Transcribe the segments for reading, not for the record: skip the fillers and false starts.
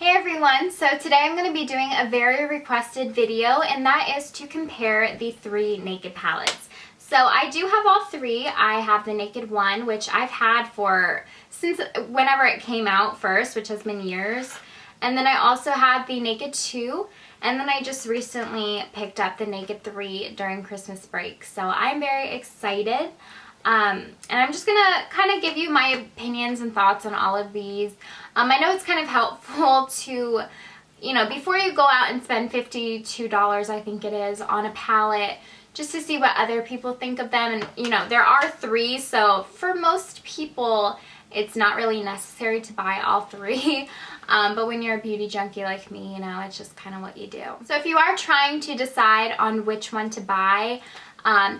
Hey everyone, so today I'm going to be doing a very requested video, and that is to compare the three Naked palettes. So I do have all three. I have the Naked one, which I've had since whenever it came out first, which has been years. And then I also had the Naked 2, and then I just recently picked up the Naked 3 during Christmas break. So I'm very excited. And I'm just gonna kind of give you my opinions and thoughts on all of these. I know it's kind of helpful to, before you go out and spend $52, I think it is, on a palette, just to see what other people think of them. And, there are three, so for most people, it's not really necessary to buy all three. But when you're a beauty junkie like me, it's just kind of what you do. So if you are trying to decide on which one to buy,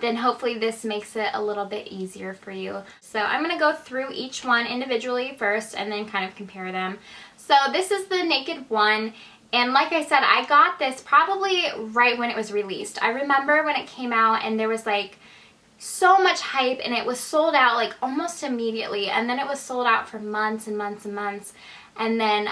then hopefully this makes it a little bit easier for you. So I'm going to go through each one individually first and then kind of compare them. So this is the Naked one, and like I said, I got this probably right when it was released. I remember when it came out and there was like so much hype and it was sold out like almost immediately, and then it was sold out for months and months and months, and then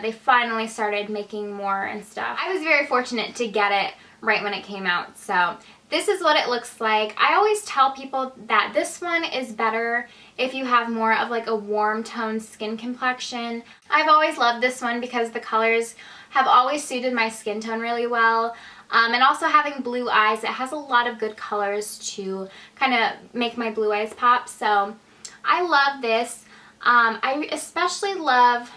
they finally started making more and stuff. I was very fortunate to get it right when it came out. So this is what it looks like. I always tell people that this one is better if you have more of like a warm tone skin complexion. I've always loved this one because the colors have always suited my skin tone really well. And also having blue eyes, it has a lot of good colors to kind of make my blue eyes pop. So I love this. I especially love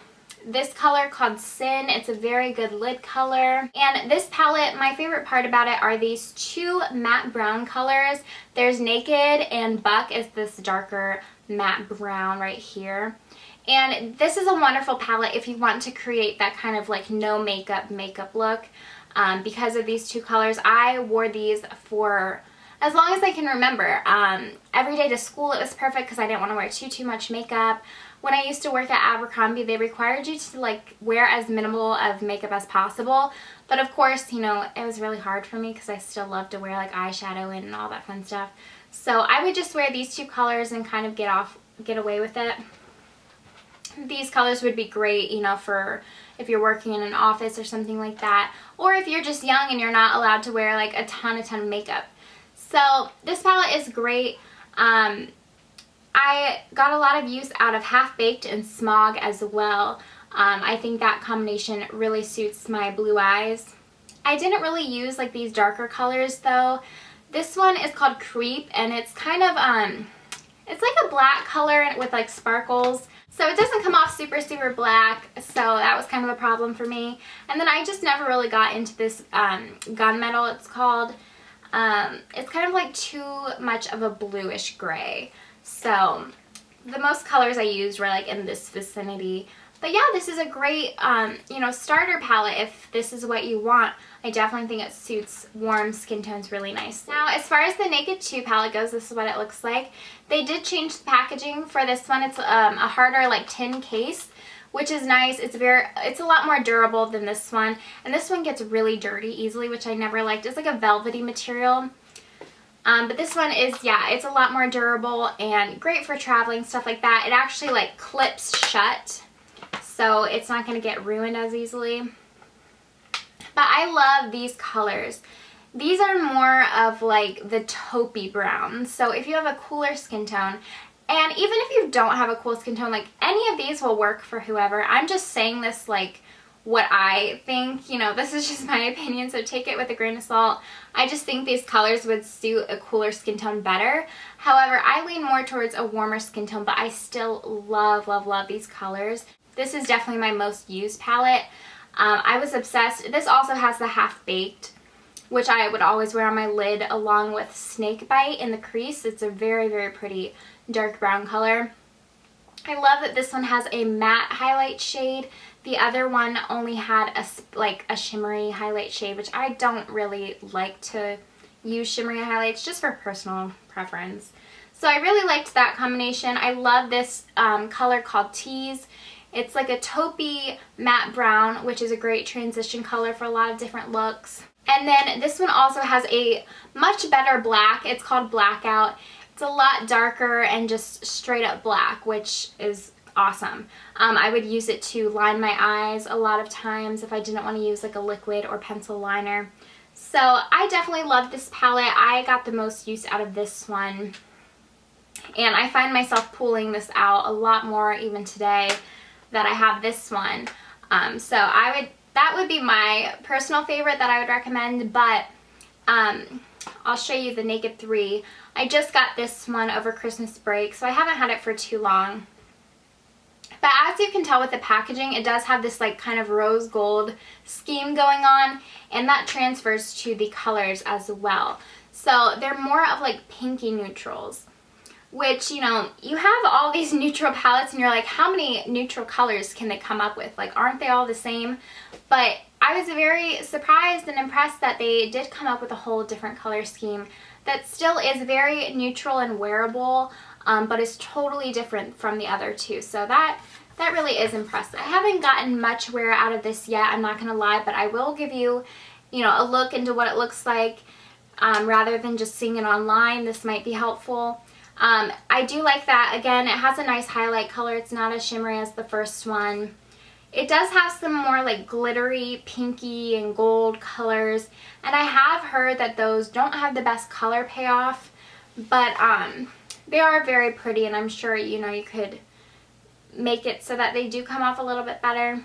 this color called Sin. It's a very good lid color. And this palette, my favorite part about it are these two matte brown colors. There's Naked, and Buck is this darker matte brown right here. And this is a wonderful palette if you want to create that kind of like no makeup look. Because of these two colors, I wore these for as long as I can remember. Every day to school it was perfect because I didn't want to wear too much makeup. When I used to work at Abercrombie, they required you to like wear as minimal of makeup as possible. But of course, it was really hard for me because I still love to wear like eyeshadow and all that fun stuff. So I would just wear these two colors and kind of get away with it. These colors would be great, for if you're working in an office or something like that. Or if you're just young and you're not allowed to wear like a ton of makeup. So this palette is great. I got a lot of use out of Half Baked and Smog as well. I think that combination really suits my blue eyes. I didn't really use like these darker colors though. This one is called Creep, and it's kind of, it's like a black color with like sparkles. So it doesn't come off super black, so that was kind of a problem for me. And then I just never really got into this Gunmetal, it's called. It's kind of like too much of a bluish gray. So the most colors I used were like in this vicinity. But yeah, this is a great, starter palette if this is what you want. I definitely think it suits warm skin tones really nice. Now, as far as the Naked 2 palette goes, this is what it looks like. They did change the packaging for this one. It's a harder like tin case, which is nice. It's a lot more durable than this one. And this one gets really dirty easily, which I never liked. It's like a velvety material. But this one is, it's a lot more durable and great for traveling, stuff like that. It actually like clips shut, so it's not going to get ruined as easily. But I love these colors. These are more of like the taupey brown. So if you have a cooler skin tone, and even if you don't have a cool skin tone, like any of these will work for whoever. I'm just saying this like what I think, this is just my opinion, so take it with a grain of salt. I just think these colors would suit a cooler skin tone better. However, I lean more towards a warmer skin tone, but I still love these colors. This is definitely my most used palette. I was obsessed. This also has the Half Baked, which I would always wear on my lid along with Snakebite in the crease. It's a very pretty dark brown color. I love that this one has a matte highlight shade. The other one only had a shimmery highlight shade, which I don't really like to use shimmery highlights, just for personal preference. So I really liked that combination. I love this color called Tease. It's like a taupey matte brown, which is a great transition color for a lot of different looks. And then this one also has a much better black. It's called Blackout. It's a lot darker and just straight up black, which is awesome. I would use it to line my eyes a lot of times if I didn't want to use like a liquid or pencil liner. So I definitely love this palette. I got the most use out of this one. And I find myself pulling this out a lot more even today that I have this one. So that would be my personal favorite that I would recommend, but I'll show you the Naked 3. I just got this one over Christmas break, so I haven't had it for too long. But as you can tell with the packaging, it does have this like kind of rose gold scheme going on, and that transfers to the colors as well. So they're more of like pinky neutrals, which, you know, you have all these neutral palettes and you're like, how many neutral colors can they come up with? Like, aren't they all the same? But I was very surprised and impressed that they did come up with a whole different color scheme that still is very neutral and wearable, but is totally different from the other two. So that really is impressive. I haven't gotten much wear out of this yet, I'm not going to lie, but I will give you, you know, a look into what it looks like rather than just seeing it online. This might be helpful. I do like that. Again, it has a nice highlight color. It's not as shimmery as the first one. It does have some more like glittery pinky and gold colors, and I have heard that those don't have the best color payoff, but they are very pretty, and I'm sure, you know, you could make it so that they do come off a little bit better.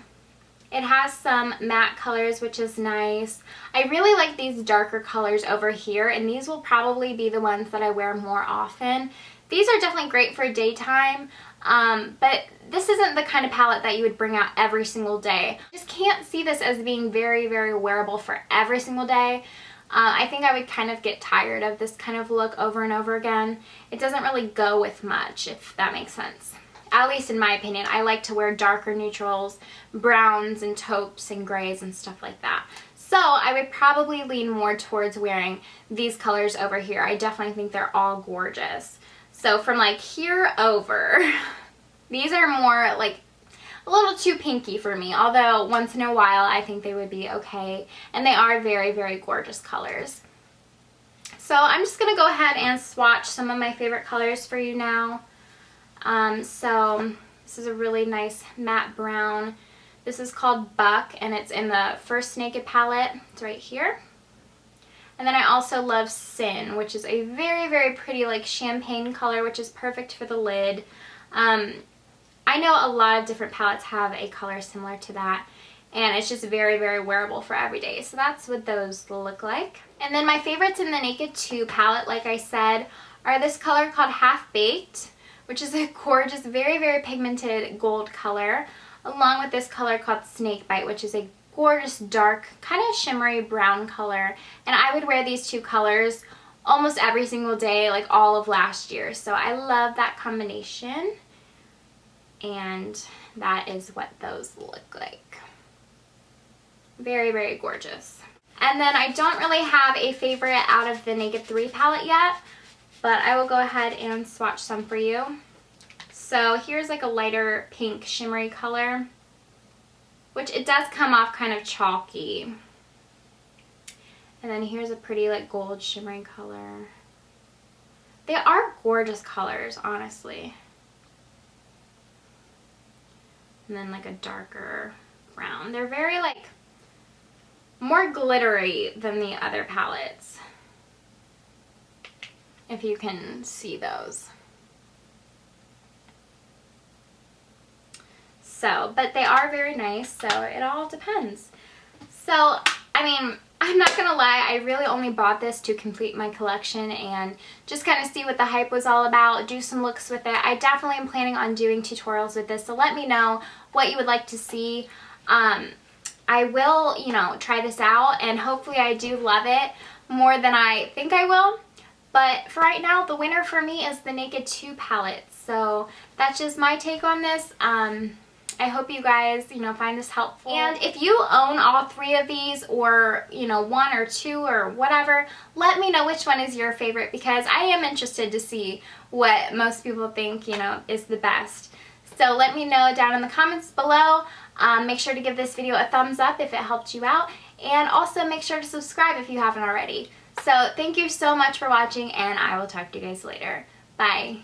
It has some matte colors, which is nice. I really like these darker colors over here, and these will probably be the ones that I wear more often. These are definitely great for daytime, but this isn't the kind of palette that you would bring out every single day. I just can't see this as being very, very wearable for every single day. I think I would kind of get tired of this kind of look over and over again. It doesn't really go with much, if that makes sense. At least in my opinion. I like to wear darker neutrals, browns and taupes and grays and stuff like that. So I would probably lean more towards wearing these colors over here. I definitely think they're all gorgeous. So from like here over, these are more like a little too pinky for me, although once in a while I think they would be okay, and they are very, very gorgeous colors. So I'm just going to go ahead and swatch some of my favorite colors for you now. So this is a really nice matte brown. This is called Buck, and it's in the first Naked palette. It's right here. And then I also love Sin, which is a very, very pretty like champagne color, which is perfect for the lid. I know a lot of different palettes have a color similar to that, and it's just very, very wearable for every day. So that's what those look like. And then my favorites in the Naked 2 palette, like I said, are this color called Half Baked, which is a gorgeous, very, very pigmented gold color, along with this color called Snakebite, which is a gorgeous dark, kind of shimmery brown color. And I would wear these two colors almost every single day, like all of last year. So I love that combination. And that is what those look like. Very, very gorgeous. And then I don't really have a favorite out of the Naked 3 palette yet, but I will go ahead and swatch some for you. So here's like a lighter pink shimmery color, which it does come off kind of chalky. And then here's a pretty like gold shimmery color. They are gorgeous colors, honestly. And then like a darker brown. They're very like more glittery than the other palettes, if you can see those. So, but they are very nice, so it all depends. So, I mean, I'm not gonna lie, I really only bought this to complete my collection and just kind of see what the hype was all about, do some looks with it. I definitely am planning on doing tutorials with this, so let me know what you would like to see. I will, you know, try this out, and hopefully I do love it more than I think I will. But for right now, the winner for me is the Naked 2 palette. So that's just my take on this. I hope you guys, you know, find this helpful. And if you own all three of these, or, you know, one or two or whatever, let me know which one is your favorite, because I am interested to see what most people think, you know, is the best. So let me know down in the comments below. Make sure to give this video a thumbs up if it helped you out, and also make sure to subscribe if you haven't already. So thank you so much for watching, and I will talk to you guys later. Bye.